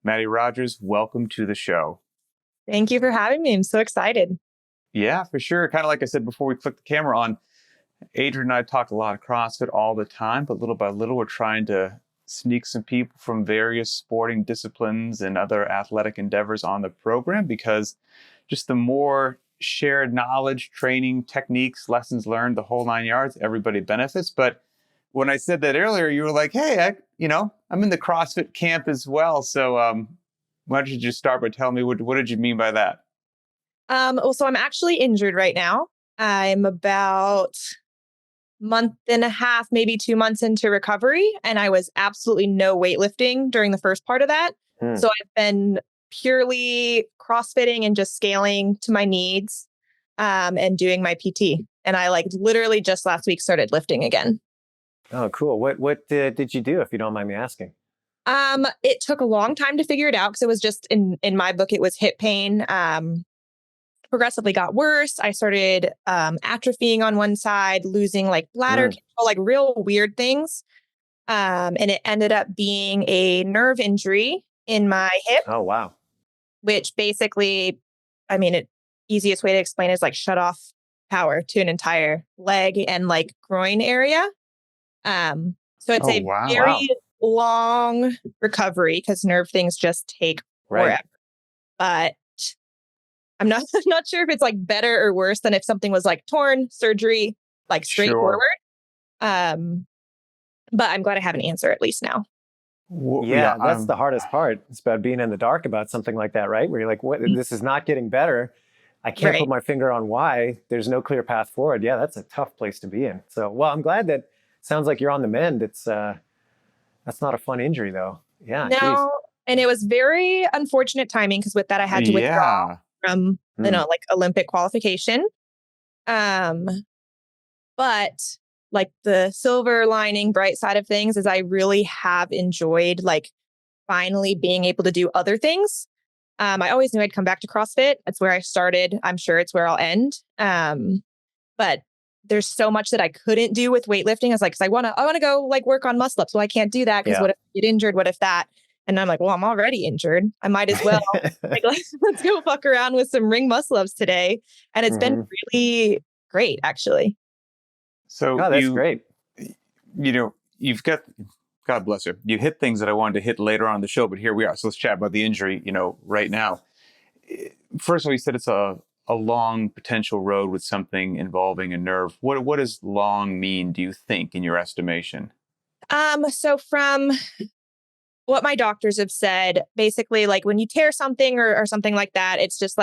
Mattie Rogers, welcome to the show. Thank you for having me. I'm so excited. Yeah, for sure. Kind of like I said before we clicked the camera on, Adrian and I talk a lot of CrossFit all the time, but little by little, we're trying to sneak some people from various sporting disciplines and other athletic endeavors on the program, because just the more shared knowledge, training, techniques, lessons learned, the whole 9 yards, everybody benefits. But when I said that earlier, you were like, hey, I'm in the CrossFit camp as well. So why don't you just start by telling me what did you mean by that? So I'm actually injured right now. I'm about month and a half, maybe 2 months into recovery. And I was absolutely no weightlifting during the first part of that. So I've been purely CrossFitting and just scaling to my needs and doing my PT. And I literally just last week started lifting again. Oh, cool. What did you do, if you don't mind me asking? It took a long time to figure it out because it was just in my book, it was hip pain. Progressively got worse. I started atrophying on one side, losing bladder control, real weird things. And it ended up being a nerve injury in my hip. Oh, wow. Which basically, easiest way to explain is shut off power to an entire leg and groin area. So it's very long recovery because nerve things just take forever. But I'm not sure if it's better or worse than if something was torn, surgery, straightforward. Sure. But I'm glad I have an answer at least now. Yeah, that's the hardest part. It's about being in the dark about something like that, right? Where you're like, what? This is not getting better. I can't put my finger on why. There's no clear path forward. Yeah, that's a tough place to be in. So, well, I'm glad that sounds like you're on the mend. It's that's not a fun injury though. Yeah. No, geez. And it was very unfortunate timing because with that I had to withdraw from Olympic qualification. But the silver lining, bright side of things is I really have enjoyed finally being able to do other things. I always knew I'd come back to CrossFit. That's where I started. I'm sure it's where I'll end. But there's so much that I couldn't do with weightlifting. I was because I want to go work on muscle ups. Well, I can't do that because what if I get injured? What if that? And I'm well, I'm already injured. I might as well let's go fuck around with some ring muscle ups today. And it's been really great, actually. So that's great. You've got, God bless you. You hit things that I wanted to hit later on in the show, but here we are. So let's chat about the injury, right now. First of all, you said it's a long potential road with something involving a nerve. What does long mean, do you think, in your estimation? So from what my doctors have said, basically, when you tear something or something like that, it's just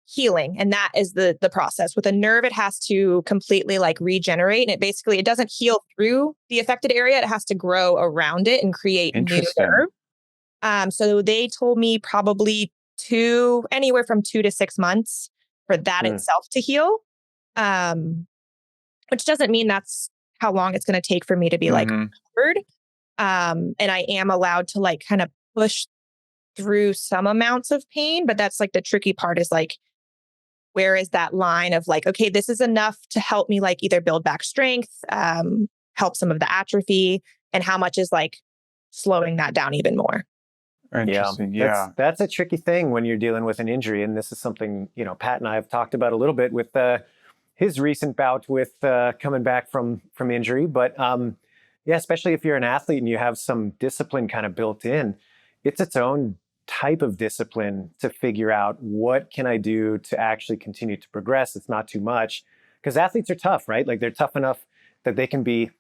healing. And that is the process. With a nerve, it has to completely regenerate. And it doesn't heal through the affected area. It has to grow around it and create new nerve. So they told me probably anywhere from 2 to 6 months for that itself to heal. Which doesn't mean that's how long it's going to take for me to be recovered. And I am allowed to kind of push through some amounts of pain, but that's the tricky part is where is that line of okay, this is enough to help me either build back strength, help some of the atrophy, and how much is slowing that down even more. Interesting. Yeah. That's a tricky thing when you're dealing with an injury. And this is something, Pat and I have talked about a little bit with his recent bout with coming back from injury. But especially if you're an athlete and you have some discipline kind of built in, it's its own type of discipline to figure out what can I do to actually continue to progress. It's not too much because athletes are tough, right? They're tough enough that they can be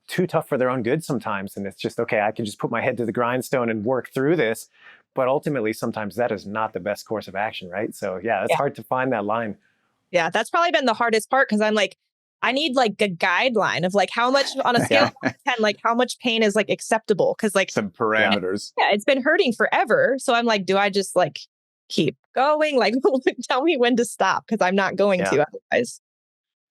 too tough for their own good sometimes. And it's just, okay, I can just put my head to the grindstone and work through this. But ultimately, sometimes that is not the best course of action, right? So it's hard to find that line. Yeah, that's probably been the hardest part because I'm I need a guideline of how much on a scale of 10, how much pain is acceptable. Cause some parameters. Yeah, it's been hurting forever. So I'm do I just keep going? Tell me when to stop because I'm not going to otherwise.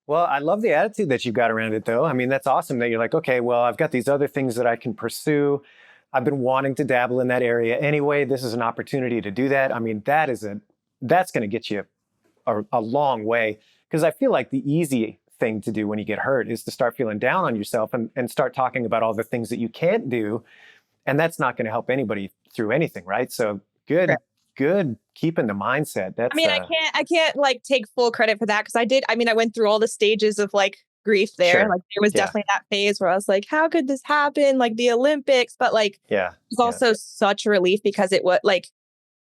Well, I love the attitude that you've got around it though. I mean, that's awesome that you're okay, well, I've got these other things that I can pursue. I've been wanting to dabble in that area anyway. This is an opportunity to do that. I mean, that's going to get you a long way because I feel like the easy thing to do when you get hurt is to start feeling down on yourself and start talking about all the things that you can't do. And that's not going to help anybody through anything, right? So good keeping the mindset. That's I mean, I can't like take full credit for that because I went through all the stages of like grief there. sure. Like there was definitely that phase where I was like, how could this happen? Like the Olympics, but like Yeah. it was also such a relief because it was like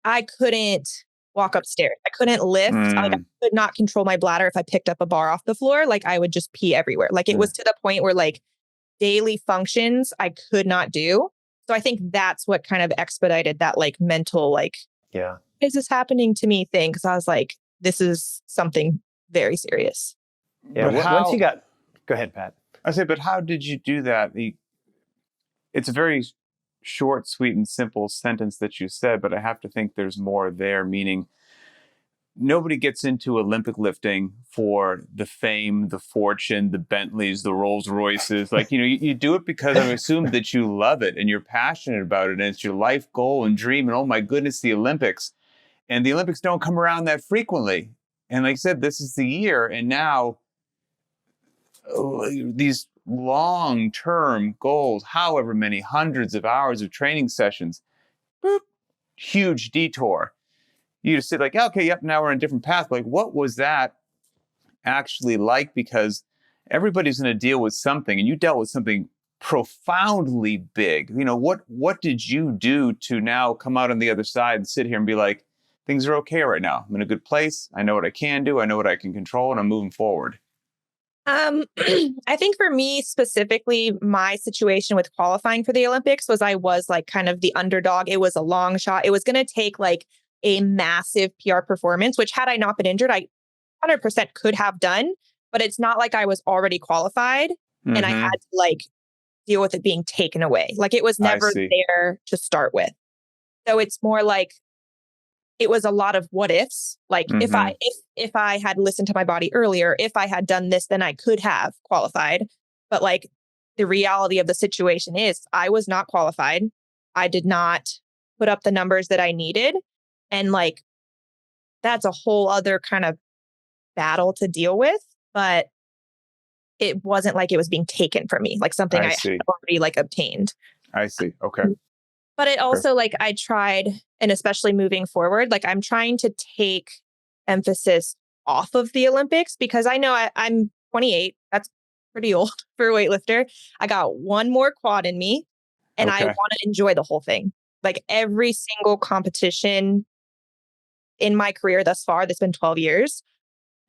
I couldn't walk upstairs. I couldn't lift. Like I could not control my bladder if I picked up a bar off the floor. Like I would just pee everywhere. Like it was to the point where like daily functions I could not do. So I think that's what kind of expedited that like mental like, is this happening to me thing? Because I was like, this is something very serious. Yeah. Once you got, go ahead, Pat. I say, but how did you do that? It's a very short, sweet, and simple sentence that you said, but I have to think there's more there, meaning nobody gets into Olympic lifting for the fame, the fortune, the Bentleys, the Rolls Royces. Like, you do it because I assume that you love it and you're passionate about it and it's your life goal and dream. And oh my goodness, the Olympics. And the Olympics don't come around that frequently. And like I said, this is the year. And now these long-term goals, however many hundreds of hours of training sessions, boop, huge detour. You just sit like, okay, yep, now we're on a different path. Like, what was that actually like? Because everybody's going to deal with something, and you dealt with something profoundly big. What did you do to now come out on the other side and sit here and be like, things are okay right now. I'm in a good place. I know what I can do. I know what I can control, and I'm moving forward. I think for me specifically, my situation with qualifying for the Olympics was I was like kind of the underdog. It was a long shot. It was going to take like a massive PR performance, which had I not been injured, I 100% could have done. But it's not like I was already qualified and I had to like deal with it being taken away. Like it was never there to start with. So it's more like it was a lot of what ifs. Like if I had listened to my body earlier, if I had done this, then I could have qualified. But like the reality of the situation is I was not qualified. I did not put up the numbers that I needed. And like, that's a whole other kind of battle to deal with. But it wasn't like it was being taken from me, like something I had already like obtained. I see. Okay. But it also like I tried, and especially moving forward, like I'm trying to take emphasis off of the Olympics because I know I'm 28. That's pretty old for a weightlifter. I got one more quad in me and I want to enjoy the whole thing. Like every single competition in my career thus far, that's been 12 years,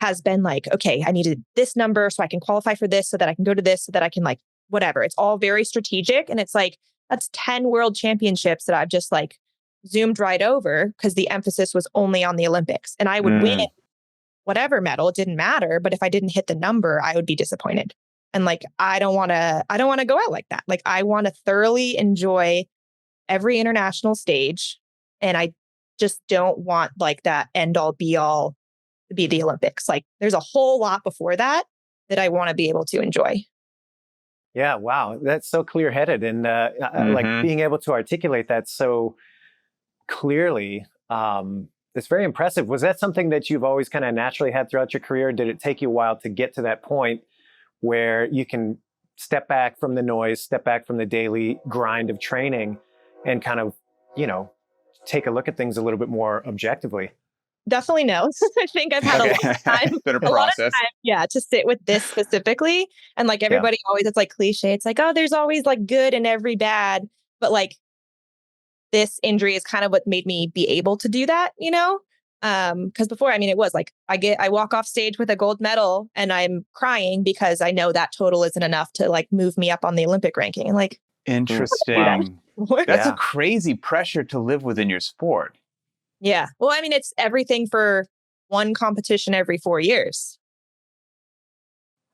has been like, okay, I needed this number so I can qualify for this so that I can go to this so that I can like, whatever. It's all very strategic. And it's like, that's 10 world championships that I've just like zoomed right over because the emphasis was only on the Olympics. And I would win whatever medal. It didn't matter. But if I didn't hit the number, I would be disappointed. And like, I don't want to go out like that. Like I want to thoroughly enjoy every international stage. And I just don't want like that end all be all to be the Olympics. Like there's a whole lot before that I want to be able to enjoy. Yeah, wow. That's so clear-headed. And like being able to articulate that so clearly, it's very impressive. Was that something that you've always kind of naturally had throughout your career? Did it take you a while to get to that point where you can step back from the noise, step back from the daily grind of training and kind of, take a look at things a little bit more objectively? Definitely no. I think I've had a lot of time, to sit with this specifically. And like everybody always, it's like cliche. It's like, oh, there's always like good in every bad. But like this injury is kind of what made me be able to do that, because before, it was like I walk off stage with a gold medal and I'm crying because I know that total isn't enough to like move me up on the Olympic ranking. And like, interesting. That's a crazy pressure to live within your sport. Yeah. Well, it's everything for one competition every 4 years.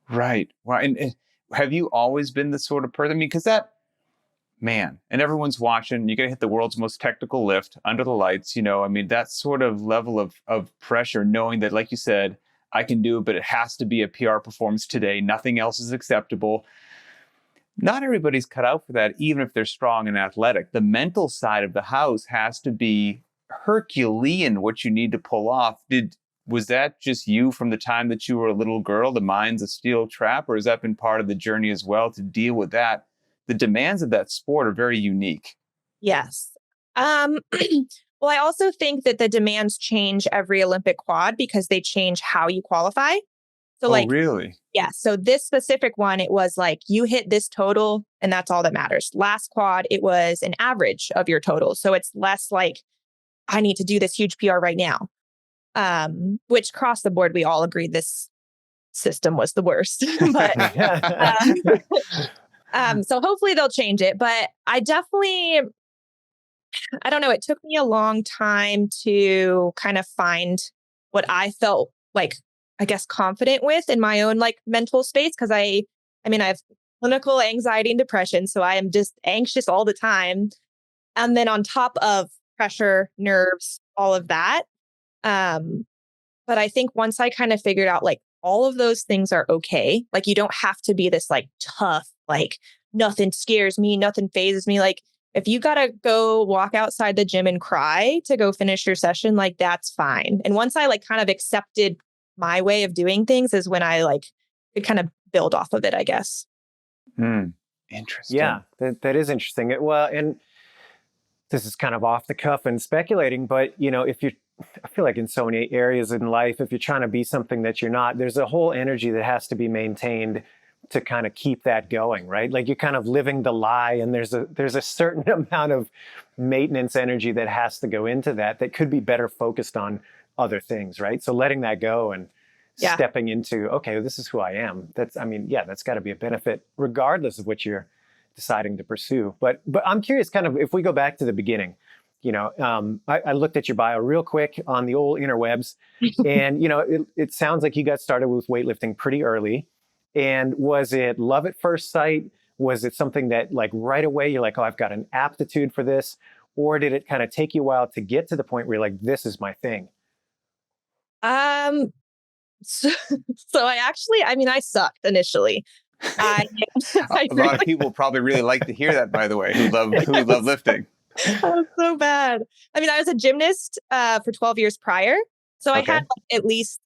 Right. Well, and have you always been the sort of person? Because and everyone's watching, you got to hit the world's most technical lift under the lights, that sort of level of pressure, knowing that, like you said, I can do it, but it has to be a PR performance today. Nothing else is acceptable. Not everybody's cut out for that, even if they're strong and athletic. The mental side of the house has to be Herculean, what you need to pull off. Was that just you from the time that you were a little girl, the mind's a steel trap, or has that been part of the journey as well to deal with that? The demands of that sport are very unique. Yes. Um, well, I also think that the demands change every Olympic quad because they change how you qualify. So Oh, like, really? yeah, so this specific one, it was like you hit this total and that's all that matters. Last quad, it was an average of your total. So it's less like, I need to do this huge PR right now. Which across the board, we all agreed this system was the worst. But so hopefully they'll change it. But I don't know, it took me a long time to kind of find what I felt like, I guess, confident with in my own like mental space. Cause I mean, I have clinical anxiety and depression. So I am just anxious all the time. And then on top of pressure, nerves, all of that. Um, but I think once I kind of figured out like all of those things are okay. Like you don't have to be this like tough, like nothing scares me, nothing phases me. Like if you got to go walk outside the gym and cry to go finish your session, like that's fine. And once I like kind of accepted my way of doing things is when I like could kind of build off of it, I guess. Interesting. Yeah, that is interesting. Well, and this is kind of off the cuff and speculating, but I feel like in so many areas in life, if you're trying to be something that you're not, there's a whole energy that has to be maintained to kind of keep that going, right? Like you're kind of living the lie, and there's a certain amount of maintenance energy that has to go into that could be better focused on other things, right? So letting that go and stepping into, okay, this is who I am. That's got to be a benefit regardless of what you're deciding to pursue. But I'm curious, kind of, if we go back to the beginning, I looked at your bio real quick on the old interwebs, and it sounds like you got started with weightlifting pretty early. And was it love at first sight? Was it something that like right away you're like, oh, I've got an aptitude for this? Or did it kind of take you a while to get to the point where you're like, this is my thing? Um, so, I sucked initially. I A lot of people probably really like to hear that, by the way, who love lifting. was so bad. I mean, I was a gymnast for 12 years prior. So I had like, at least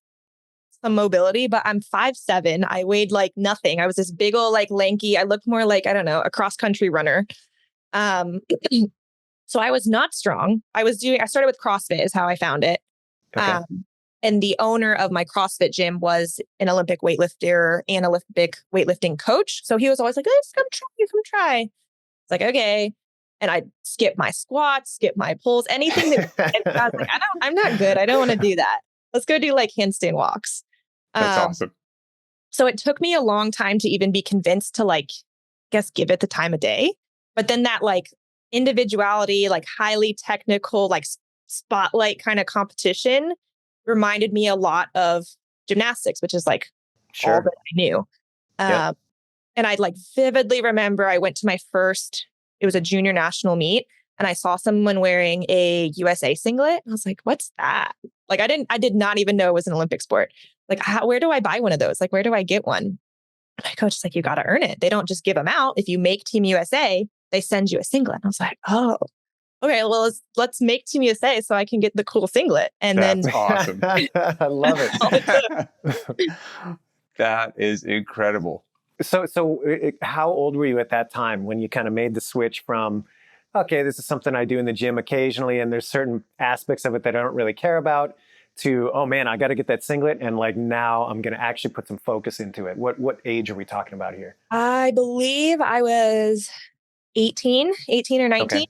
some mobility, but I'm 5'7". I weighed like nothing. I was this big old like lanky. I looked more like, I don't know, a cross country runner. Um, so I was not strong. I started with CrossFit is how I found it. Okay. And the owner of my CrossFit gym was an Olympic weightlifter and Olympic weightlifting coach. So he was always like, let's come try. It's like, okay. And I skip my squats, skip my pulls, anything that I was like, I'm not good. I don't want to do that. Let's go do like handstand walks. That's awesome. So it took me a long time to even be convinced to like, guess, give it the time of day. But then that like individuality, like highly technical, like spotlight kind of competition reminded me a lot of gymnastics, which is like all that I knew. And I like vividly remember I went to my first, it was a junior national meet, and I saw someone wearing a USA singlet. I was like, what's that? Like, I did not even know it was an Olympic sport. Like, where do I buy one of those? Like, where do I get one? And my coach is like, you got to earn it. They don't just give them out. If you make Team USA, they send you a singlet. And I was like, oh, okay, well, let's make Team USA so I can get the cool singlet. And That's then awesome. I love it. That is incredible. So how old were you at that time when you kind of made the switch from, okay, this is something I do in the gym occasionally, and there's certain aspects of it that I don't really care about, to, oh man, I got to get that singlet, and like now I'm going to actually put some focus into it. What age are we talking about here? I believe I was 18 or 19. Okay.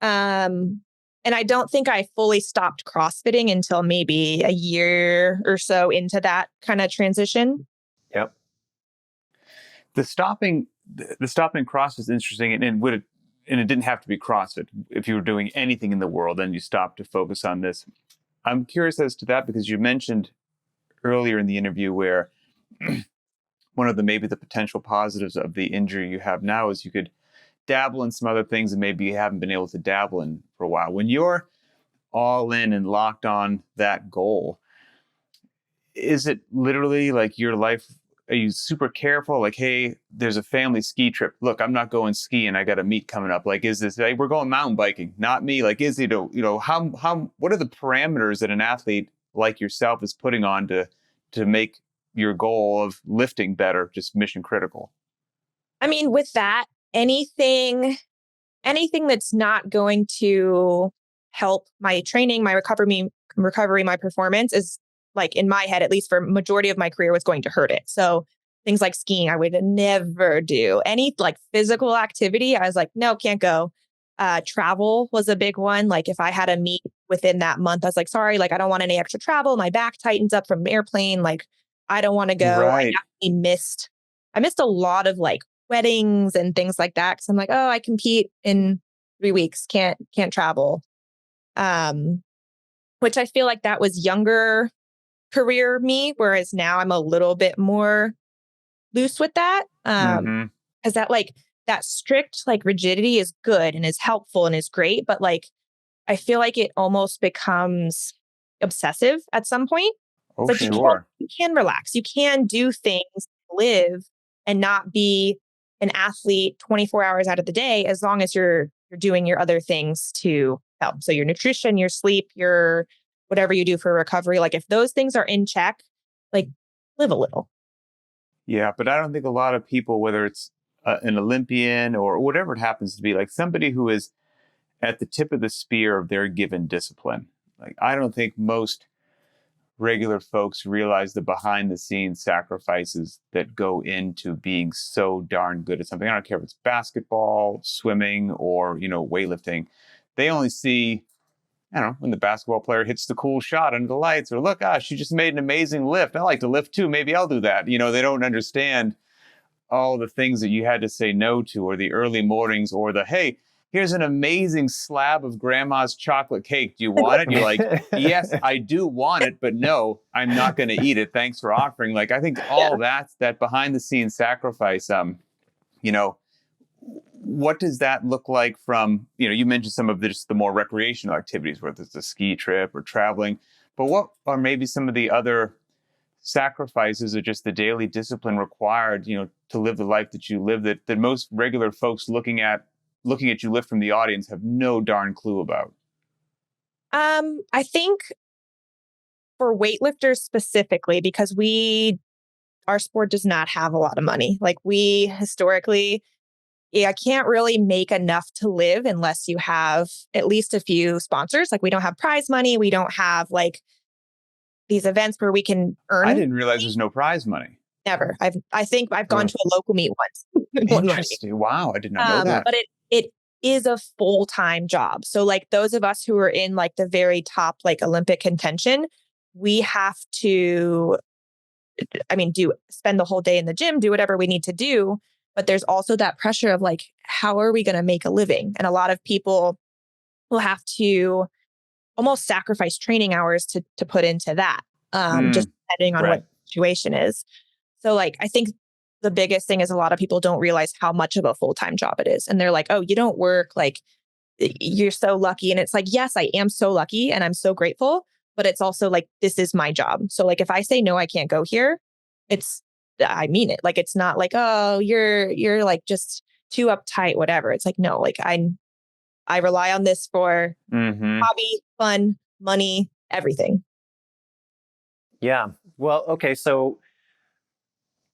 And I don't think I fully stopped CrossFitting until maybe a year or so into that kind of transition. Yep. The stopping CrossFit is interesting, and it didn't have to be CrossFit. If you were doing anything in the world, then you stopped to focus on this. I'm curious as to that, because you mentioned earlier in the interview where one of maybe the potential positives of the injury you have now is you could dabble in some other things that maybe you haven't been able to dabble in for a while. When you're all in and locked on that goal, is it literally like your life? Are you super careful? Like, hey, there's a family ski trip. Look, I'm not going skiing. I got a meet coming up. Like, is this, like, we're going mountain biking, not me. Like, is it, what are the parameters that an athlete like yourself is putting on to make your goal of lifting better just mission critical? I mean, with that, anything anything that's not going to help my training, my recovery, my performance is like in my head, at least for majority of my career, was going to hurt it. So things like skiing, I would never do. Any like physical activity, I was like, no, can't go. Travel was a big one. Like if I had a meet within that month, I was like, sorry, like I don't want any extra travel. My back tightens up from airplane. Like I don't want to go. Right. I missed a lot of like weddings and things like that. Cause I'm like, oh, I compete in 3 weeks. Can't travel. Which I feel like that was younger career me, whereas now I'm a little bit more loose with that. Cause that strict like rigidity is good and is helpful and is great. But like, I feel like it almost becomes obsessive at some point. Oh, It's like sure. you can relax. You can do things, live, and not be an athlete 24 hours out of the day, as long as you're doing your other things to help. So your nutrition, your sleep, your whatever you do for recovery. Like if those things are in check, like live a little. Yeah, but I don't think a lot of people, whether it's an Olympian or whatever it happens to be, like somebody who is at the tip of the spear of their given discipline. Like I don't think most regular folks realize the behind the scenes sacrifices that go into being so darn good at something. I don't care if it's basketball, swimming, or, weightlifting. They only see, I don't know, when the basketball player hits the cool shot under the lights, or look, she just made an amazing lift. I like to lift too. Maybe I'll do that. They don't understand all the things that you had to say no to, or the early mornings, or the, hey, here's an amazing slab of grandma's chocolate cake. Do you want it? You're like, yes, I do want it, but no, I'm not going to eat it. Thanks for offering. Like, I think all that behind the scenes sacrifice, what does that look like from, you mentioned some of the more recreational activities, whether it's a ski trip or traveling, but what are maybe some of the other sacrifices or just the daily discipline required, to live the life that you live, that most regular folks looking at you lift from the audience have no darn clue about? I think for weightlifters specifically, because our sport does not have a lot of money. Like we historically, can't really make enough to live unless you have at least a few sponsors. Like we don't have prize money. We don't have like these events where we can earn. I didn't realize there's no prize money. Never. I think I've gone to a local meet once. Interesting. Wow. I did not know that. But it is a full-time job. So like those of us who are in like the very top, like Olympic contention, we have to, spend the whole day in the gym, do whatever we need to do. But there's also that pressure of like, how are we going to make a living? And a lot of people will have to almost sacrifice training hours to put into that, just depending on what the situation is. So like, I think the biggest thing is a lot of people don't realize how much of a full-time job it is. And they're like, oh, you don't work, like you're so lucky. And it's like, yes, I am so lucky and I'm so grateful, but it's also like, this is my job. So like, if I say, no, I can't go here, I mean it. Like, it's not like, oh, you're like just too uptight, whatever. It's like, no, like I rely on this for hobby, fun, money, everything. Yeah. Well, okay. So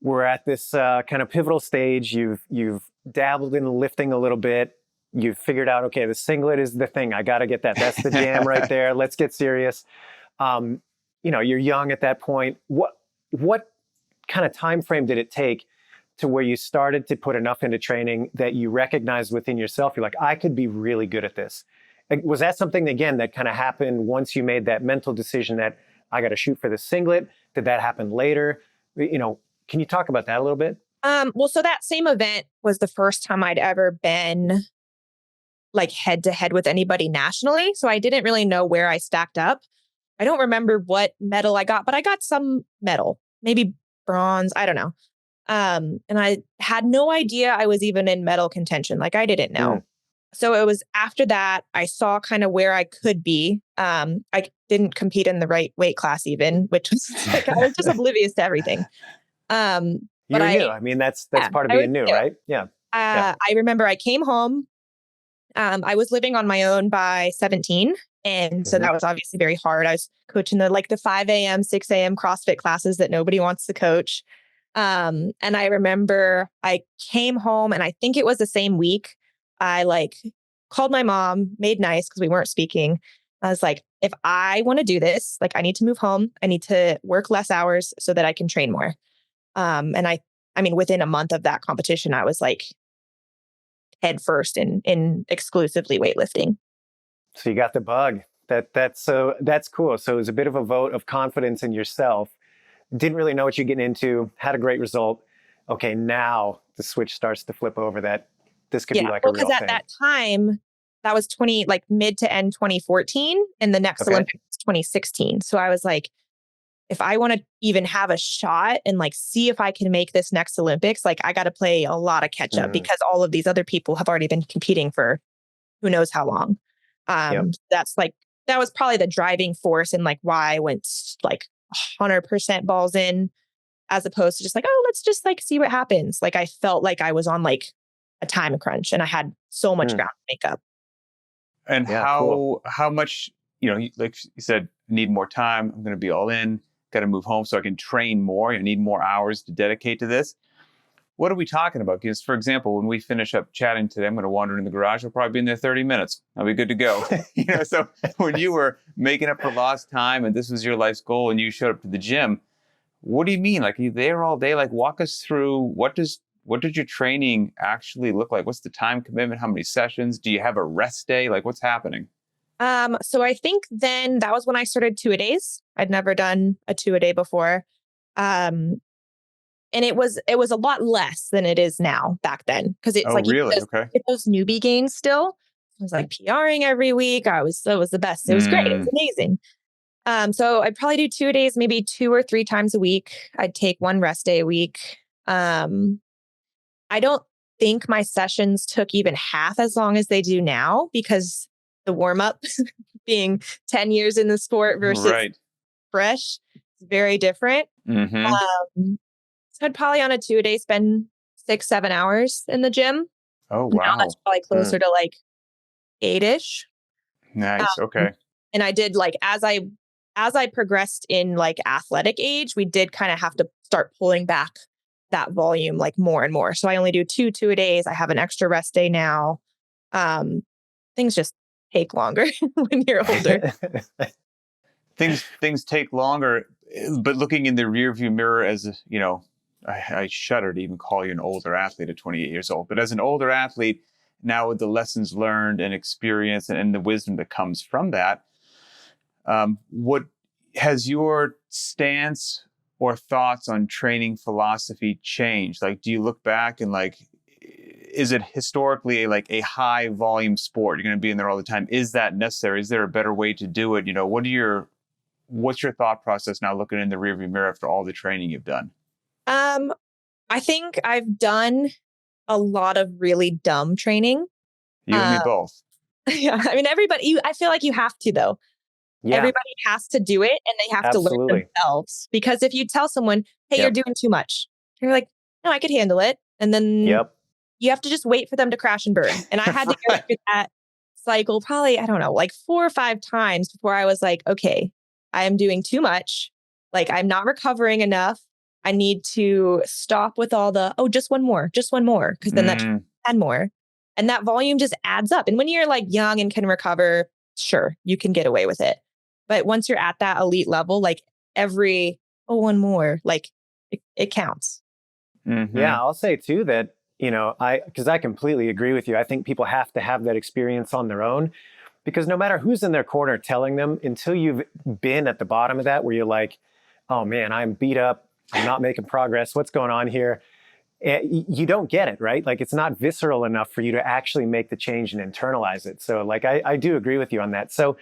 we're at this kind of pivotal stage. You've dabbled in lifting a little bit. You've figured out, okay, the singlet is the thing. I got to get that. That's the jam right there. Let's get serious. You're young at that point. What kind of time frame did it take to where you started to put enough into training that you recognized within yourself, you're like, I could be really good at this? Was that something, again, that kind of happened once you made that mental decision that I got to shoot for the singlet? Did that happen later? Can you talk about that a little bit? Well, so that same event was the first time I'd ever been like head to head with anybody nationally. So I didn't really know where I stacked up. I don't remember what medal I got, but I got some medal, maybe bronze. I don't know. And I had no idea I was even in medal contention. Like I didn't know. So it was after that, I saw kind of where I could be. I didn't compete in the right weight class even, which was like, I was just oblivious to everything. But you're new. I mean, that's part of being new, right? Yeah. I remember I came home. I was living on my own by 17. And so that was obviously very hard. I was coaching the 5 a.m., 6 a.m. CrossFit classes that nobody wants to coach. And I remember I came home and I think it was the same week I like called my mom, made nice because we weren't speaking. I was like, if I want to do this, like I need to move home. I need to work less hours so that I can train more. And I mean, within a month of that competition, I was like head first in exclusively weightlifting. So you got the bug. That's cool. So it was a bit of a vote of confidence in yourself. Didn't really know what you're getting into. Had a great result. Okay, now the switch starts to flip over. That this could be like a real because at thing. that time, that was like mid to end 2014, and the next Olympics was 2016. So I was like, if I want to even have a shot and like see if I can make this next Olympics, like I got to play a lot of catch up because all of these other people have already been competing for who knows how long. That was probably the driving force and like why I went like 100% balls in, as opposed to just like, oh, let's just like see what happens. Like I felt like I was on like a time crunch and I had so much ground to make up. And how much, like you said, need more time. I'm going to be all in, got to move home so I can train more. I need more hours to dedicate to this. What are we talking about? Because, for example, when we finish up chatting today, I'm going to wander in the garage. I'll probably be in there 30 minutes. I'll be good to go. So when you were making up for lost time and this was your life's goal and you showed up to the gym, what do you mean? Like, are you there all day? Like, walk us through what did your training actually look like? What's the time commitment? How many sessions? Do you have a rest day? Like, what's happening? So I think then that was when I started 2-a-days. I'd never done a 2-a-day before. And it was a lot less than it is now back then. Cause it's really? Okay. Get those newbie gains still. I was like PRing every week. It was the best. It was great. It was amazing. So I'd probably do 2-a-days, maybe 2 or 3 times a week. I'd take one rest day a week. I don't think my sessions took even half as long as they do now because the warm up being 10 years in the sport versus fresh is very different. So I'd probably on a 2-a-day spend 6-7 hours in the gym. Oh, wow. Now that's probably closer to like 8-ish. Nice. Okay. And I did like, as I progressed in like athletic age, we did kind of have to start pulling back that volume like more and more. So I only do 2-a-days. I have an extra rest day now. Things just take longer when you're older. Things take longer, but looking in the rearview mirror as I shudder to even call you an older athlete at 28 years old. But as an older athlete, now with the lessons learned and experience and the wisdom that comes from that, what has your stance or thoughts on training philosophy changed? Like, do you look back and like, is it historically a high volume sport? You're going to be in there all the time. Is that necessary? Is there a better way to do it? What's your thought process now looking in the rearview mirror after all the training you've done? I think I've done a lot of really dumb training. You and me both. Yeah. I mean, I feel like you have to, though. Yeah. Everybody has to do it and they have to learn themselves. Because if you tell someone, hey, you're doing too much, you're like, no, I could handle it. And then you have to just wait for them to crash and burn. And I had to go through that cycle probably, I don't know, like 4 or 5 times before I was like, okay, I am doing too much. Like I'm not recovering enough. I need to stop with all the, just one more. Cause then that add more. And that volume just adds up. And when you're like young and can recover, sure, you can get away with it. But once you're at that elite level, like every, one more, like it counts. Mm-hmm. Yeah. I'll say too that, because I completely agree with you. I think people have to have that experience on their own because no matter who's in their corner telling them, until you've been at the bottom of that, where you're like, oh man, I'm beat up. I'm not making progress. What's going on here? You don't get it, right? Like it's not visceral enough for you to actually make the change and internalize it. So like, I do agree with you on that. So,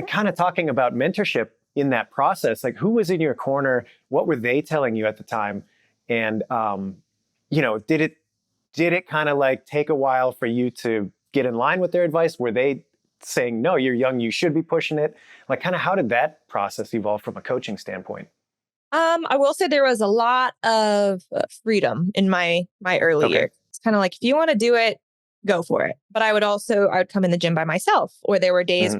kind of talking about mentorship in that process, like who was in your corner? What were they telling you at the time? And, did it kind of like take a while for you to get in line with their advice? Were they saying, no, you're young, you should be pushing it? Like kind of how did that process evolve from a coaching standpoint? I will say there was a lot of freedom in my early years. It's kind of like, if you want to do it, go for it. But I would come in the gym by myself, or there were days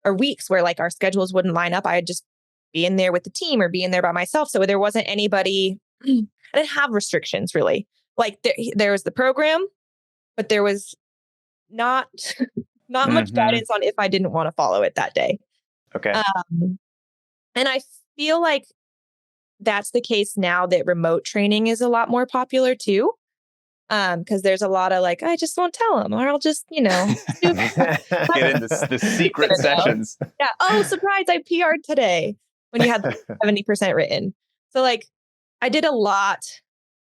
or weeks where like our schedules wouldn't line up. I'd just be in there with the team or be in there by myself. So there wasn't anybody, I didn't have restrictions really. Like there was the program but there was not not much guidance on if I didn't want to follow it that day. Okay. And I feel like that's the case now that remote training is a lot more popular too. Because there's a lot of like, I just won't tell them, or I'll just, Get into the secret sessions. Yeah. Oh, surprise! I PR'd today when you had 70% written. So like, I did a lot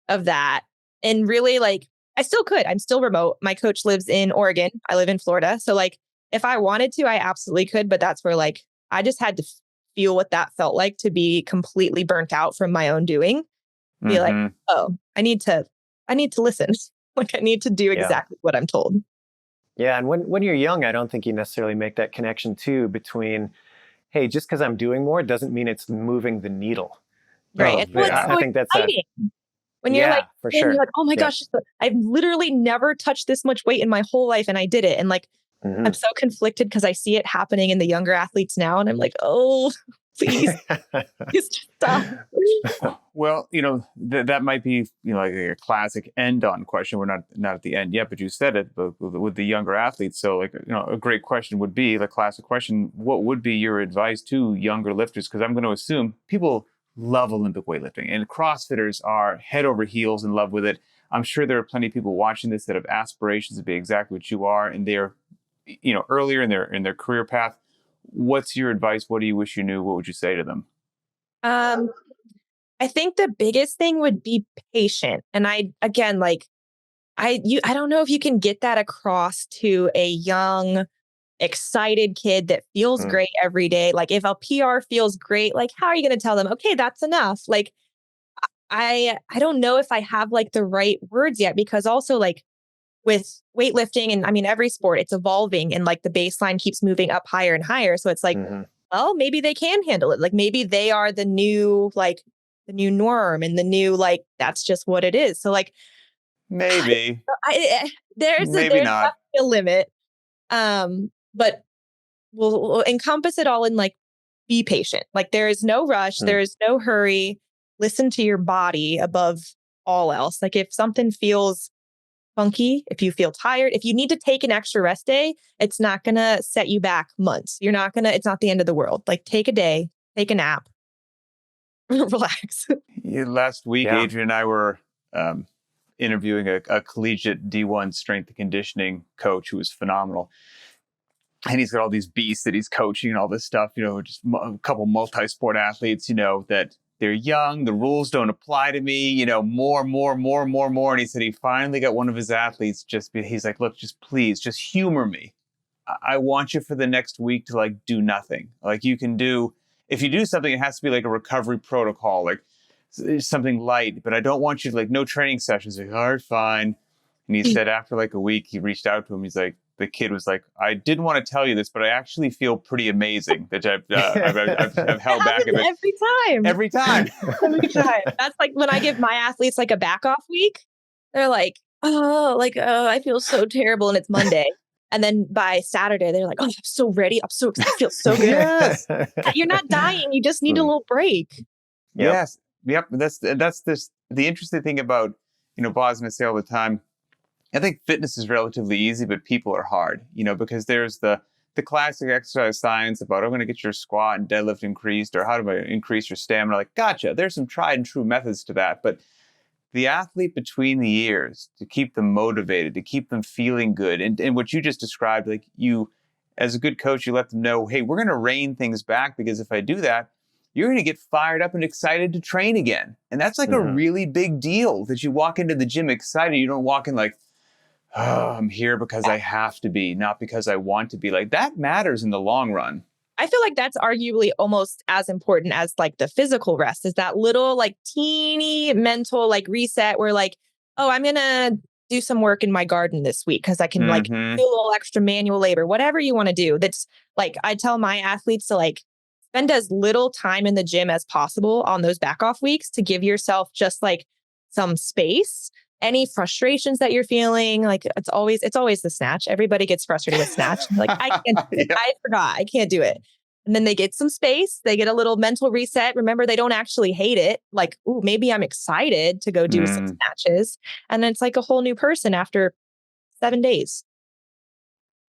of that, and really like, I still could. I'm still remote. My coach lives in Oregon. I live in Florida. So like, if I wanted to, I absolutely could. But that's where like, I just had to feel what that felt like to be completely burnt out from my own doing. Be like, oh, I need to listen. Like I need to do exactly what I'm told. Yeah. And when you're young, I don't think you necessarily make that connection too between, hey, just because I'm doing more doesn't mean it's moving the needle. Right. I think that's when you're like, for sure. You're like, oh my gosh, I've literally never touched this much weight in my whole life. And I did it. And like, I'm so conflicted because I see it happening in the younger athletes now. And I'm like, oh, please stop. Well, that might be, like a classic end on question. We're not at the end yet, but you said it, but with the younger athletes. So like, a great question would be the classic question. What would be your advice to younger lifters? Because I'm going to assume people love Olympic weightlifting and CrossFitters are head over heels in love with it. I'm sure there are plenty of people watching this that have aspirations to be exactly what you are. And they're, earlier in their career path. What's your advice? What do you wish you knew? What would you say to them? I think the biggest thing would be patient. And I don't know if you can get that across to a young, excited kid that feels great every day. Like if a PR feels great, like how are you going to tell them, okay, that's enough? Like I don't know if I have like the right words yet, because also like with weightlifting and I mean, every sport, it's evolving and like the baseline keeps moving up higher and higher. So it's like, well, maybe they can handle it. Like maybe they are the new norm and the new, like, that's just what it is. So like, maybe there's not a limit. But we'll encompass it all in like, be patient. Like there is no rush. There is no hurry. Listen to your body above all else. Like if something feels funky, if you feel tired, if you need to take an extra rest day, it's not going to set you back months. It's not the end of the world. Like take a day, take a nap, relax. Last week, Adrian and I were interviewing a collegiate D1 strength and conditioning coach who was phenomenal. And he's got all these beasts that he's coaching and all this stuff, just a couple multi-sport athletes, that they're young, the rules don't apply to me, more. And he said he finally got one of his athletes he's like, look, just please, just humor me. I want you for the next week to like do nothing. Like if you do something, it has to be like a recovery protocol, like something light, but I don't want you to like no training sessions. Like, all right, fine. And he said after like a week, he reached out to him. He's like, the kid was like, I didn't want to tell you this, but I actually feel pretty amazing that I've held back a bit. Every time. That's like when I give my athletes like a back off week, they're like, oh, I feel so terrible. And it's Monday. And then by Saturday, they're like, oh, I'm so ready. I'm so excited. I feel so good. Yes. You're not dying. You just need a little break. Yep. Yes. Yep. That's the interesting thing about, Boz, and I say all the time, I think fitness is relatively easy, but people are hard, because there's the classic exercise science about, I'm going to get your squat and deadlift increased, or how do I increase your stamina? Like, gotcha. There's some tried and true methods to that. But the athlete between the years, to keep them motivated, to keep them feeling good. And what you just described, like you, as a good coach, you let them know, hey, we're going to rein things back, because if I do that, you're going to get fired up and excited to train again. And that's like a really big deal, that you walk into the gym excited. You don't walk in like, oh, I'm here because I have to be, not because I want to be. Like that matters in the long run. I feel like that's arguably almost as important as like the physical rest, is that little like teeny mental like reset where like, oh, I'm going to do some work in my garden this week because I can like do a little extra manual labor, whatever you want to do. That's like, I tell my athletes to like spend as little time in the gym as possible on those back off weeks to give yourself just like some space. Any frustrations that you're feeling, like it's always the snatch. Everybody gets frustrated with snatch. Like I can't, I forgot, I can't do it. And then they get some space. They get a little mental reset. Remember, they don't actually hate it. Like, ooh, maybe I'm excited to go do some snatches. And then it's like a whole new person after 7 days.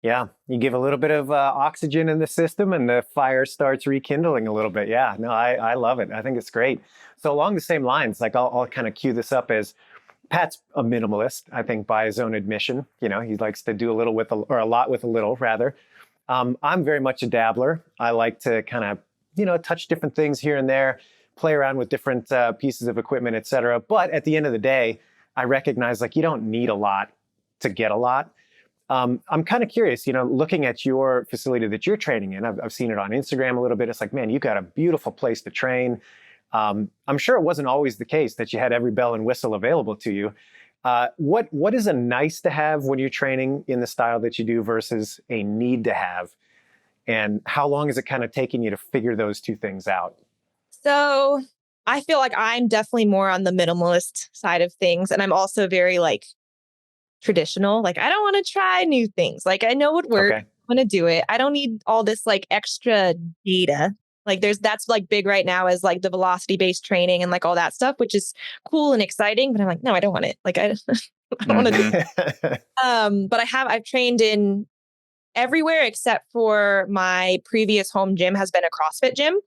Yeah, you give a little bit of oxygen in the system and the fire starts rekindling a little bit. Yeah, no, I love it. I think it's great. So along the same lines, like I'll kind of cue this up as Pat's a minimalist, I think, by his own admission. You know, he likes to do a little with or a lot with a little, rather. I'm very much a dabbler. I like to kind of, touch different things here and there, play around with different pieces of equipment, et cetera. But at the end of the day, I recognize like you don't need a lot to get a lot. I'm kind of curious, looking at your facility that you're training in, I've seen it on Instagram a little bit. It's like, man, you got a beautiful place to train. I'm sure it wasn't always the case that you had every bell and whistle available to you. What is a nice to have when you're training in the style that you do versus a need to have? And how long is it kind of taking you to figure those two things out? So I feel like I'm definitely more on the minimalist side of things. And I'm also very like traditional. Like, I don't want to try new things. Like, I know what works. Okay. I want to do it. I don't need all this like extra data. Like that's like big right now as like the velocity based training and like all that stuff, which is cool and exciting. But I'm like, no, I don't want it. Like, I don't want to do it. But I've trained in everywhere except for my previous home gym has been a CrossFit gym.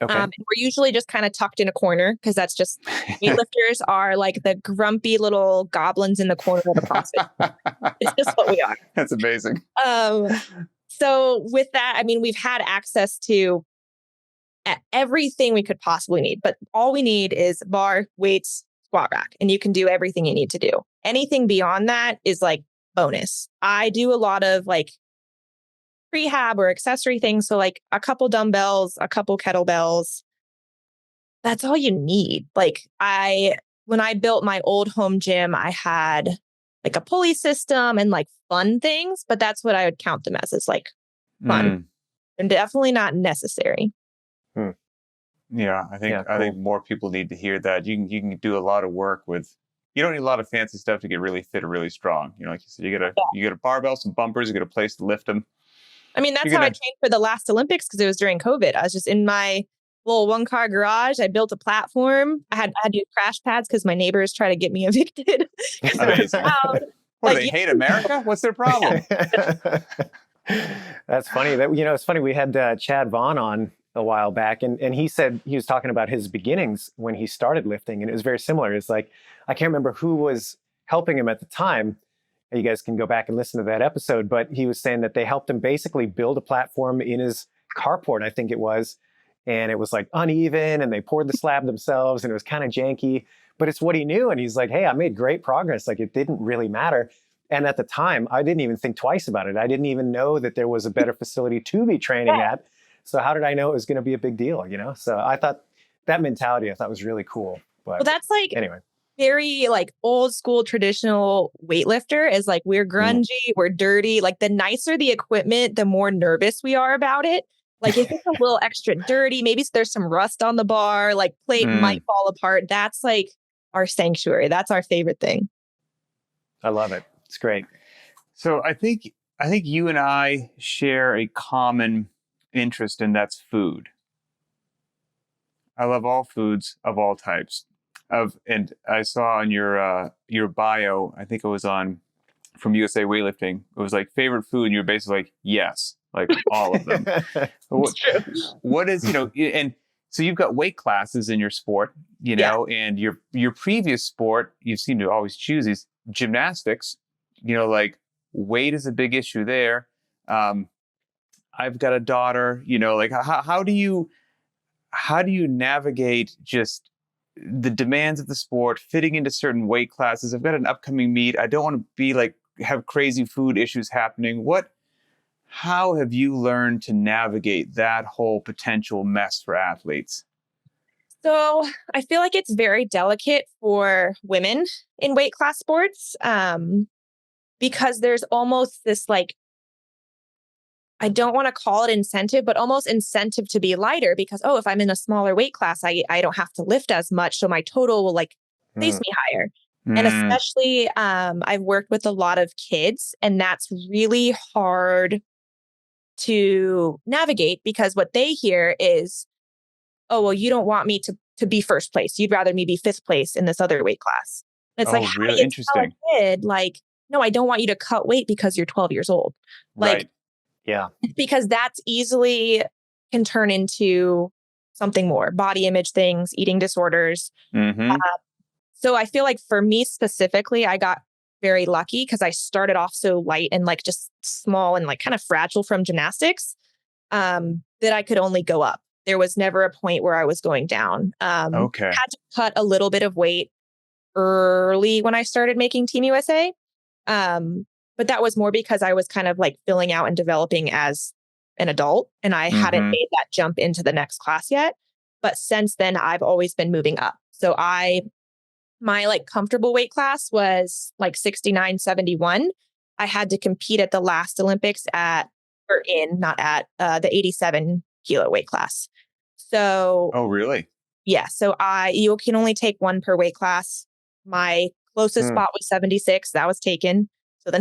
Okay. And we're usually just kind of tucked in a corner because that's just weightlifters are like the grumpy little goblins in the corner of the CrossFit. It's just what we are. That's amazing. So with that, I mean, we've had access to everything we could possibly need, but all we need is bar, weights, squat rack, and you can do everything you need to do. Anything beyond that is like bonus. I do a lot of like prehab or accessory things. So like a couple dumbbells, a couple kettlebells. That's all you need. Like when I built my old home gym, I had like a pulley system and like fun things, but that's what I would count them as. It's like fun and definitely not necessary. Yeah, I think more people need to hear that. You can do a lot of work with. You don't need a lot of fancy stuff to get really fit or really strong. Like you said, you get a barbell, some bumpers, you get a place to lift them. I mean, that's how I trained for the last Olympics because it was during COVID. I was just in my little 1-car garage. I built a platform. I had to use crash pads because my neighbors try to get me evicted. Amazing. What, do they hate America? What's their problem? That's funny. It's funny. We had Chad Vaughn on a while back, and he said he was talking about his beginnings when he started lifting, and it was very similar. It's like, I can't remember who was helping him at the time. You guys can go back and listen to that episode, but he was saying that they helped him basically build a platform in his carport, I think it was, and it was like uneven, and they poured the slab themselves, and it was kind of janky, but it's what he knew, and he's like, hey, I made great progress. Like, it didn't really matter. And at the time, I didn't even think twice about it. I didn't even know that there was a better facility to be training at. So how did I know it was going to be a big deal, So I thought that mentality, I thought was really cool. But well, that's like anyway, very like old school traditional weightlifter is like, we're grungy, we're dirty. Like the nicer the equipment, the more nervous we are about it. Like if it's a little extra dirty, maybe there's some rust on the bar, like plate might fall apart. That's like our sanctuary. That's our favorite thing. I love it. It's great. So I think you and I share a common interest, and that's food. I love all foods of all types. And I saw on your bio, I think it was from USA Weightlifting. It was like favorite food, and you're basically like, yes, like all of them. What is, and so you've got weight classes in your sport, and your previous sport, you seem to always choose is gymnastics. Like weight is a big issue there. I've got a daughter, like how do you navigate just the demands of the sport, fitting into certain weight classes? I've got an upcoming meet. I don't want to be like, have crazy food issues happening. How have you learned to navigate that whole potential mess for athletes? So I feel like it's very delicate for women in weight class sports because there's almost this like, I don't want to call it incentive, but almost incentive to be lighter because, if I'm in a smaller weight class, I don't have to lift as much. So my total will like place me higher. And especially I've worked with a lot of kids, and that's really hard to navigate because what they hear is, oh, well, you don't want me to be first place. You'd rather me be fifth place in this other weight class. And it's like, how really do you interesting. tell a kid, like, no, I don't want you to cut weight because you're 12 years old. Like, Right. Yeah. because that's easily can turn into something more, body image things, eating disorders. Mm-hmm. So I feel like for me specifically, I got very lucky because I started off so light and like just small and like kind of fragile from gymnastics, that I could only go up. There was never a point where I was going down. Okay. Had to cut a little bit of weight early when I started making Team USA. But that was more because I was kind of like filling out and developing as an adult and I hadn't Mm-hmm. made that jump into the next class yet. But since then, I've always been moving up. So my like comfortable weight class was like 69, 71. I had to compete at the last Olympics not at the 87 kilo weight class. So Oh, really? yeah, so you can only take one per weight class. My closest spot was 76. That was taken. So the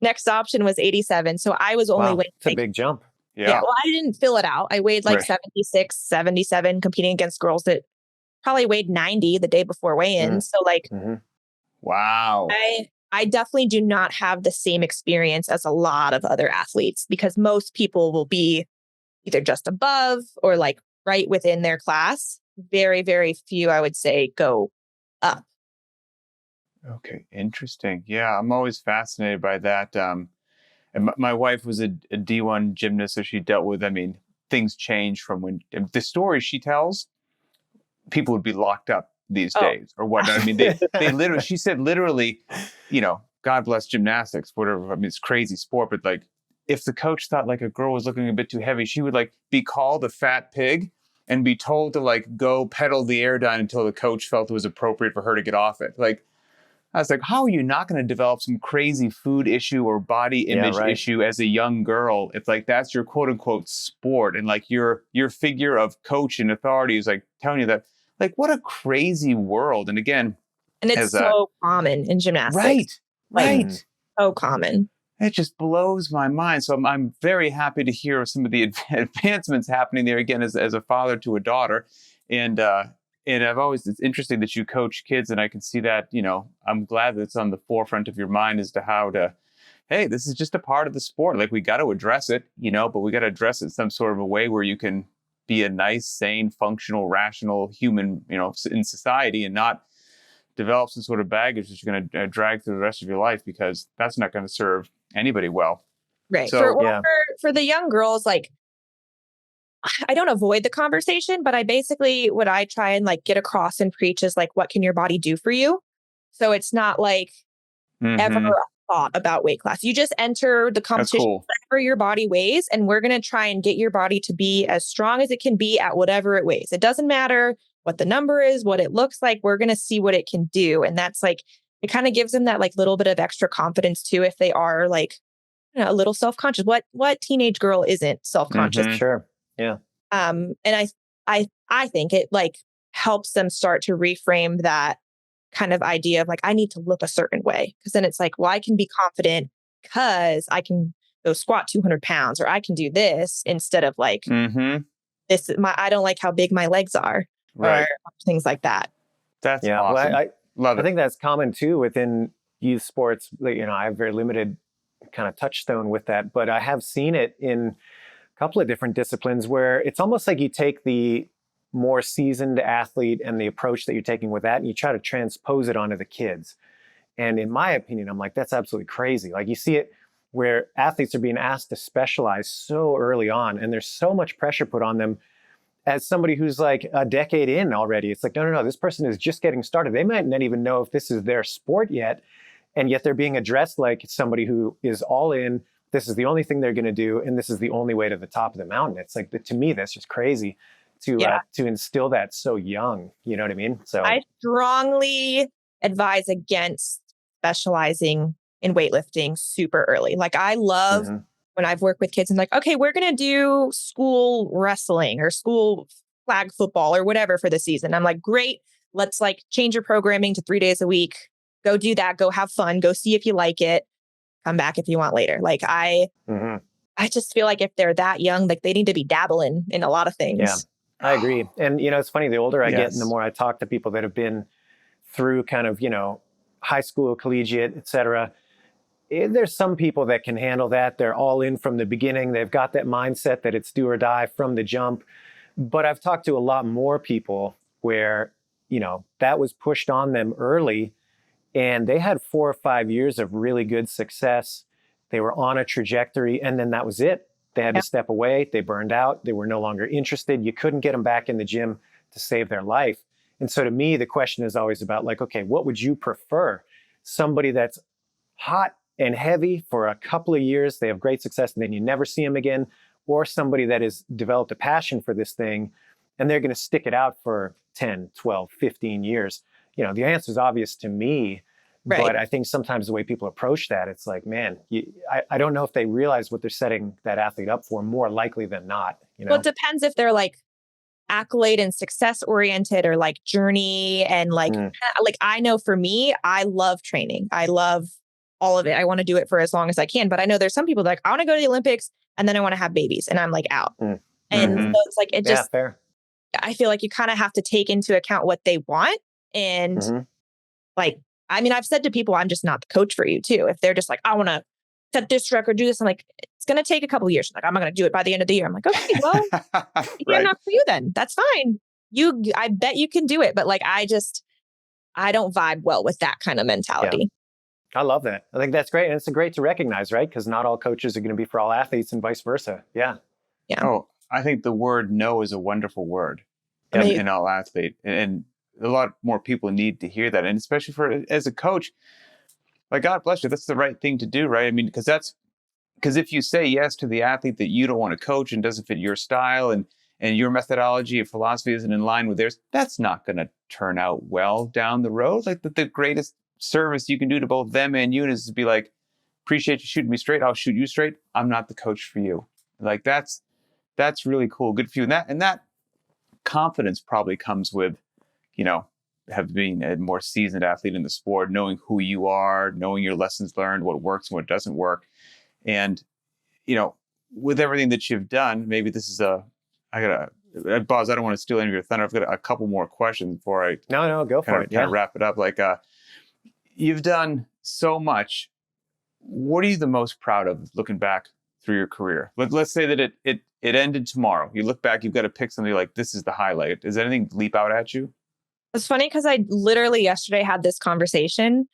next option was 87. So I was only Wow. weighing It's a big jump. yeah, well, I didn't fill it out. I weighed like Right. 76, 77, competing against girls that probably weighed 90 the day before weigh-in. So like Mm-hmm. Wow. I definitely do not have the same experience as a lot of other athletes because most people will be either just above or like right within their class. Very, very few, I would say, go up. Okay. Interesting. Yeah. I'm always fascinated by that. And my wife was a D1 gymnast, so she dealt with, I mean, things change from when the stories she tells, people would be locked up these days or whatnot. I mean, they literally, she said literally, God bless gymnastics, whatever. I mean, it's crazy sport, but like if the coach thought like a girl was looking a bit too heavy, she would like be called a fat pig and be told to like go pedal the air down until the coach felt it was appropriate for her to get off it. Like, I was like, how are you not going to develop some crazy food issue or body image issue as a young girl if like that's your quote unquote sport and like your figure of coach and authority is like telling you that, like, what a crazy world. And again, and it's so common in gymnastics. Right. So common. It just blows my mind. So I'm very happy to hear some of the advancements happening there again as a father to a daughter. And it's interesting that you coach kids, and I can see that, I'm glad that it's on the forefront of your mind as to how to, hey, this is just a part of the sport. Like, we got to address it, but we got to address it in some sort of a way where you can be a nice, sane, functional, rational human, in society and not develop some sort of baggage that you're going to drag through the rest of your life, because that's not going to serve anybody well. Right. So, for the young girls, like, I don't avoid the conversation, but what I try and like get across and preach is like, what can your body do for you? So it's not like ever a thought about weight class. You just enter the competition, whatever your body weighs, and we're going to try and get your body to be as strong as it can be at whatever it weighs. It doesn't matter what the number is, what it looks like. We're going to see what it can do. And that's like, it kind of gives them that like little bit of extra confidence too, if they are like, a little self-conscious. What teenage girl isn't self-conscious? Sure. Yeah. And I think it like helps them start to reframe that kind of idea of like, I need to look a certain way. Cause then it's like, well, I can be confident because I can go squat 200 pounds, or I can do this instead of like, I don't like how big my legs are, or things like that. That's awesome. Well, I love it. I think that's common too within youth sports. I have very limited kind of touchstone with that, but I have seen it in couple of different disciplines where it's almost like you take the more seasoned athlete and the approach that you're taking with that, and you try to transpose it onto the kids. And in my opinion, I'm like, that's absolutely crazy. Like, you see it where athletes are being asked to specialize so early on, and there's so much pressure put on them as somebody who's like a decade in already. It's like, no, this person is just getting started. They might not even know if this is their sport yet. And yet they're being addressed like somebody who is all in. This is the only thing they're going to do, and this is the only way to the top of the mountain. It's like, to me, that's just crazy to instill that so young. You know what I mean? So I strongly advise against specializing in weightlifting super early. Like, I love when I've worked with kids and like, okay, we're going to do school wrestling or school flag football or whatever for the season. I'm like, great. Let's like change your programming to 3 days a week. Go do that. Go have fun. Go see if you like it. Come back if you want later. Like, I just feel like if they're that young, like, they need to be dabbling in a lot of things. Yeah, I agree. And, it's funny, the older I get and the more I talk to people that have been through kind of, high school, collegiate, et cetera, there's some people that can handle that. They're all in from the beginning. They've got that mindset that it's do or die from the jump. But I've talked to a lot more people where, that was pushed on them early and they had 4 or 5 years of really good success. They were on a trajectory and then that was it. They had to step away. They burned out. They were no longer interested. You couldn't get them back in the gym to save their life. And so to me, the question is always about like, okay, what would you prefer? Somebody that's hot and heavy for a couple of years, they have great success and then you never see them again, or somebody that has developed a passion for this thing and they're going to stick it out for 10, 12, 15 years. The answer is obvious to me, right. But I think sometimes the way people approach that, it's like, man, I don't know if they realize what they're setting that athlete up for, more likely than not. Well, it depends if they're like accolade and success oriented or like journey and like I know for me, I love training. I love all of it. I want to do it for as long as I can. But I know there's some people that like, I want to go to the Olympics and then I want to have babies and I'm like out. And so it's like, it just, fair. I feel like you kind of have to take into account what they want. And like, I mean, I've said to people, I'm just not the coach for you too. If they're just like, I want to set this record, do this. I'm like, it's going to take a couple of years. Like, I'm not going to do it by the end of the year. I'm like, okay, well, right. Not for you then. That's fine. I bet you can do it. But like, I don't vibe well with that kind of mentality. Yeah. I love that. I think that's great. And it's great to recognize, right? Because not all coaches are going to be for all athletes and vice versa. Yeah. Oh, I think the word no is a wonderful word in all athlete. And a lot more people need to hear that. And especially as a coach, like, God bless you, that's the right thing to do, right? I mean, because if you say yes to the athlete that you don't want to coach and doesn't fit your style and your methodology or philosophy isn't in line with theirs, that's not going to turn out well down the road. Like the greatest service you can do to both them and you is to be like, appreciate you shooting me straight. I'll shoot you straight. I'm not the coach for you. Like that's really cool. Good for you. And that confidence probably comes with, have been a more seasoned athlete in the sport, knowing who you are, knowing your lessons learned, what works and what doesn't work. And, with everything that you've done, maybe this is Boz, I don't want to steal any of your thunder. I've got a couple more questions before I go for it. Kind of wrap it up. Like, you've done so much. What are you the most proud of looking back through your career? Let's say that it ended tomorrow. You look back, you've got to pick something like, this is the highlight. Does anything leap out at you? It's funny because I literally yesterday had this conversation.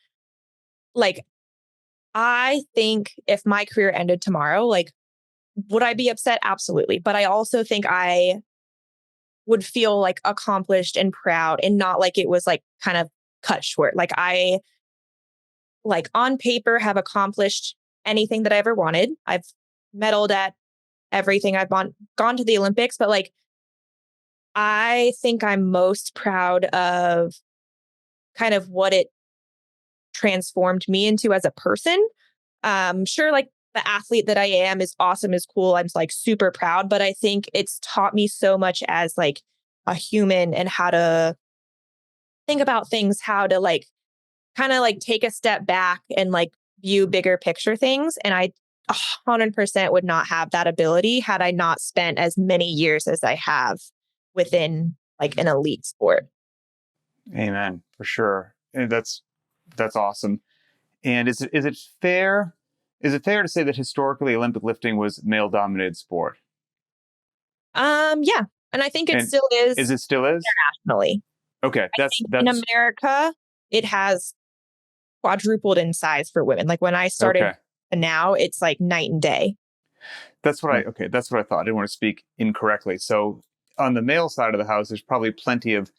Like, I think if my career ended tomorrow, like, would I be upset? Absolutely. But I also think I would feel like accomplished and proud and not like it was like kind of cut short. Like I, like on paper, have accomplished anything that I ever wanted. I've medaled at everything. I've gone to the Olympics, but like, I think I'm most proud of kind of what it transformed me into as a person. Sure, like the athlete that I am is awesome, is cool. I'm like super proud, but I think it's taught me so much as like a human and how to think about things, how to like kind of like take a step back and like view bigger picture things. And I 100% would not have that ability had I not spent as many years as I have within like an elite sport. Amen, for sure. And that's awesome. And is it fair to say that historically Olympic lifting was male dominated sport? Yeah. And I think it still is. Is it still is? Internationally. Okay. That's in America, it has quadrupled in size for women. Like when I started now, it's like night and day. That's what I thought. I didn't want to speak incorrectly. So on the male side of the house, there's probably plenty of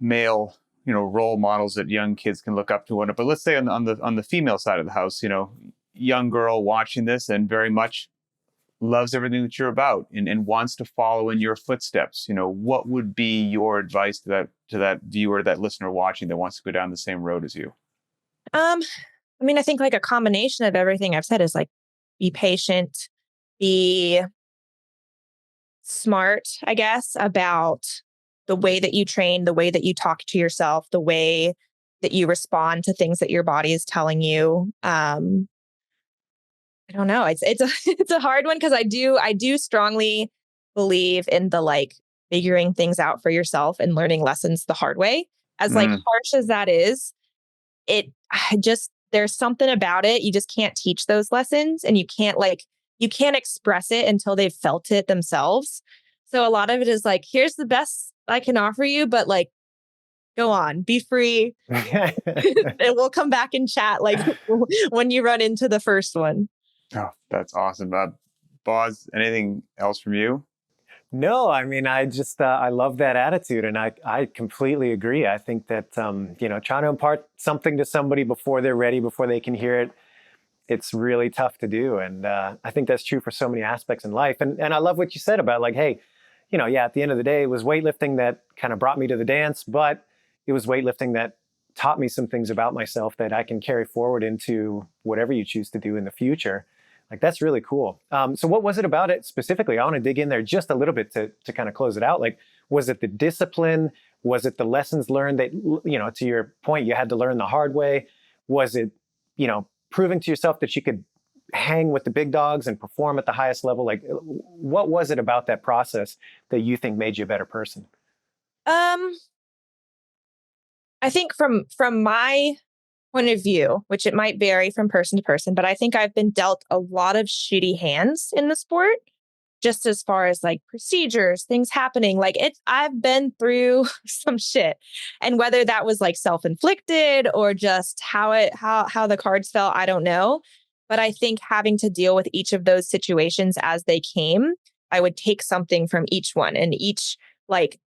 male, role models that young kids can look up to. But let's say on the female side of the house, young girl watching this and very much loves everything that you're about and wants to follow in your footsteps. What would be your advice to that viewer, that listener watching that wants to go down the same road as you? I mean, I think like a combination of everything I've said is like, be patient, be smart, I guess, about the way that you train, the way that you talk to yourself, the way that you respond to things that your body is telling you. I don't know. It's a hard one because I do strongly believe in the like figuring things out for yourself and learning lessons the hard way. As like harsh as that is, there's something about it. You just can't teach those lessons, and you can't express it until they've felt it themselves. So a lot of it is like, here's the best I can offer you, but like, go on, be free. And we'll come back and chat like when you run into the first one. Oh, that's awesome. Boz, anything else from you? No, I mean, I just, I love that attitude, and I completely agree. I think that, trying to impart something to somebody before they're ready, before they can hear it, it's really tough to do. And I think that's true for so many aspects in life. And I love what you said about like, hey, at the end of the day, it was weightlifting that kind of brought me to the dance, but it was weightlifting that taught me some things about myself that I can carry forward into whatever you choose to do in the future. Like, that's really cool. So what was it about it specifically? I want to dig in there just a little bit to kind of close it out. Like, was it the discipline? Was it the lessons learned that, to your point, you had to learn the hard way? Was it, proving to yourself that you could hang with the big dogs and perform at the highest level? Like, what was it about that process that you think made you a better person? I think from my point of view, which it might vary from person to person, but I think I've been dealt a lot of shitty hands in the sport, just as far as like procedures, things happening. Like I've been through some shit, and whether that was like self-inflicted or just how the cards fell, I don't know. But I think having to deal with each of those situations as they came, I would take something from each one, and each like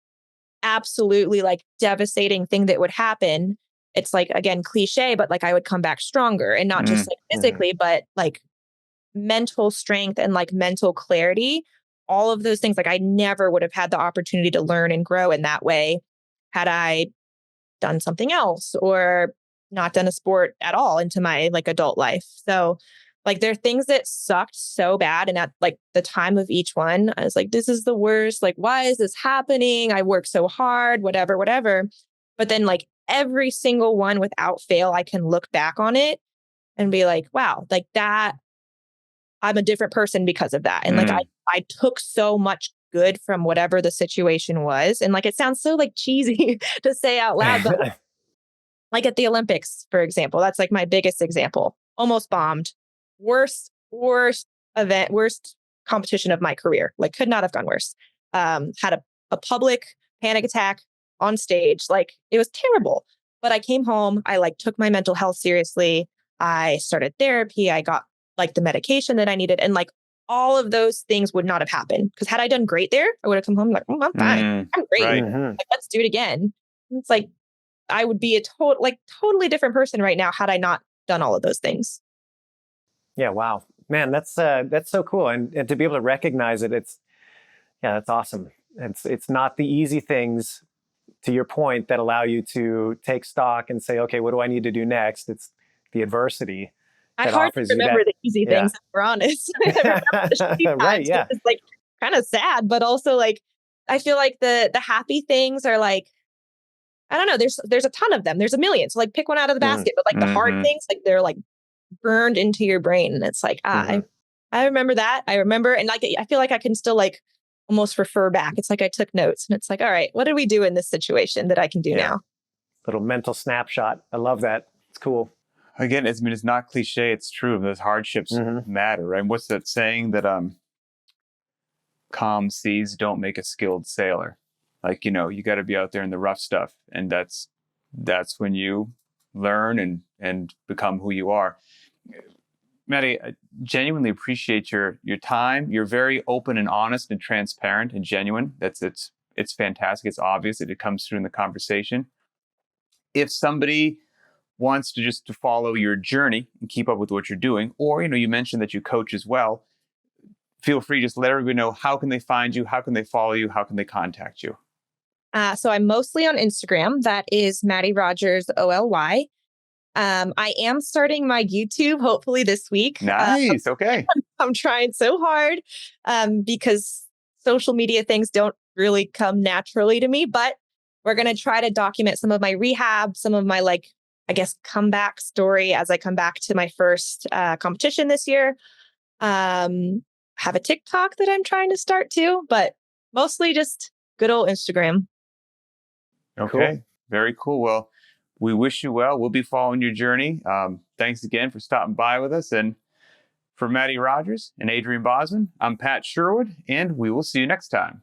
absolutely like devastating thing that would happen. It's like, again, cliche, but like I would come back stronger, and not just like physically, but like mental strength and like mental clarity. All of those things, like I never would have had the opportunity to learn and grow in that way had I done something else or not done a sport at all into my like adult life. So like there are things that sucked so bad. And at like the time of each one, I was like, this is the worst. Like, why is this happening? I work so hard, whatever. But then like every single one without fail, I can look back on it and be like, wow, like that, I'm a different person because of that. And like I took so much good from whatever the situation was. And like it sounds so like cheesy to say out loud, but like at the Olympics, for example, that's like my biggest example. Almost bombed. Worst event, worst competition of my career. Like could not have gone worse. Had a public panic attack on stage. Like it was terrible. But I came home. I like took my mental health seriously. I started therapy. I got like the medication that I needed. And like all of those things would not have happened. Because had I done great there, I would have come home like, oh, I'm fine. I'm great. Right. Like, let's do it again. It's like I would be a totally different person right now had I not done all of those things. Yeah. Wow, man, that's so cool. And to be able to recognize it, that's awesome. It's not the easy things, to your point, that allow you to take stock and say, okay, what do I need to do next? It's the adversity that hard offers to remember you that. the easy things, if we're honest. Right. Yeah. It's like kind of sad, but also like, I feel like the happy things are like, I don't know, there's a ton of them. There's a million. So like pick one out of the basket, but like the hard things, like they're like burned into your brain. And it's like, I remember that. I remember. And like, I feel like I can still like almost refer back. It's like I took notes, and it's like, all right, what did we do in this situation that I can do now? Little mental snapshot. I love that. It's cool. Again, it's not cliche. It's true. Those hardships matter, right? What's that saying that calm seas don't make a skilled sailor? Like, you got to be out there in the rough stuff, and that's when you learn and become who you are. Mattie, I genuinely appreciate your time. You're very open and honest and transparent and genuine. It's fantastic. It's obvious that it comes through in the conversation. If somebody wants to follow your journey and keep up with what you're doing, or you mentioned that you coach as well, feel free to just let everybody know, how can they find you, how can they follow you, how can they contact you? So I'm mostly on Instagram. That is Mattie Rogers OLY. I am starting my YouTube hopefully this week. Nice. Okay. I'm trying so hard because social media things don't really come naturally to me, but we're going to try to document some of my rehab, some of my like, I guess, comeback story as I come back to my first competition this year. Have a TikTok that I'm trying to start too, but mostly just good old Instagram. Okay. Cool. Very cool. Well, we wish you well. We'll be following your journey. Thanks again for stopping by with us. And for Mattie Rogers and Adrian Bosman, I'm Pat Sherwood, and we will see you next time.